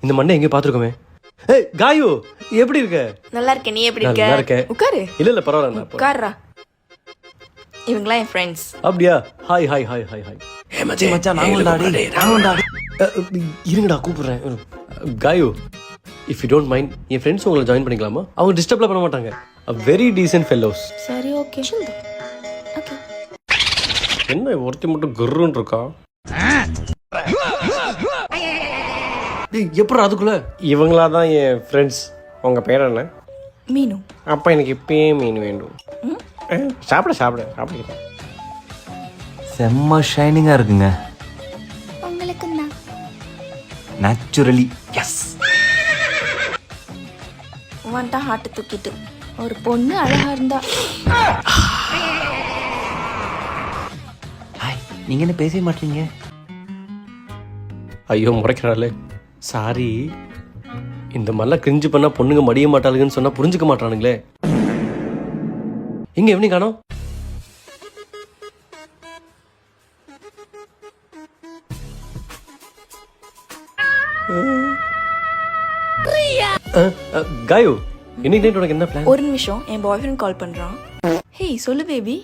இந்த மண்ணை எங்கேயும் பார்த்துருக்கோமே. ஏய் காயு, எப்படி இருக்க? நல்லா இருக்கேன், நீ எப்படி இருக்க? நல்லா இருக்கேன். உட்காரு. இல்ல பரவாயில்ல. உட்கார்றா. இவங்களாம் என் ஃப்ரெண்ட்ஸ். அப்படியா? Hi hi hi hi hi. மச்சான் நாங்கடா. இருங்கடா கூப்பிடுறேன். Gayu, if you don't mind, என் ஃப்ரெண்ட்ஸ் உங்களை ஜாயின் பண்ணிக்கலாமா? அவங்க டிஸ்டர்ப்லாம் பண்ண மாட்டாங்க. Very decent fellows. சரி, ஓகே. ஓகே. என்ன ஒருத்தி மட்டும் குர்ருன்னு இருக்கா? எப்படி அதுக்குள்ள? இவங்களா தான் என் ஃப்ரெண்ட்ஸ். உங்க பேர் என்ன? மீனு. அப்ப எனக்கு இப்பயே மீன் வேண்டும். சாப்பிட சாப்பிட சாப்பிட. செம்ம ஷைனிங்கா இருக்குங்க. உங்களுக்கு தான். Naturally S. வந்துட்டா ஹார்ட் தூக்கிட்டு. ஒரு பொண்ணு அழகா இருந்தா. ஹாய், நீங்க என்ன பேசவே மாட்டீங்க? ஐயோ முறைக்கிறாளே. சாரி. இந்த மாதிரிலாம் கிரிஞ்சு பண்ணா பொண்ணுங்க மடிய மாட்டாளுங்கன்னு சொன்னா புரிஞ்சுக்க மாட்டானுங்களே. இங்க எப்படி காணோம்? காயு, இன்னைக்கு நைட் உனக்கு என்ன பிளான்? ஒரு நிமிஷம், என் பாய் ஃப்ரெண்ட் கால் பண்றான். ஹே சொல்லு பேபி.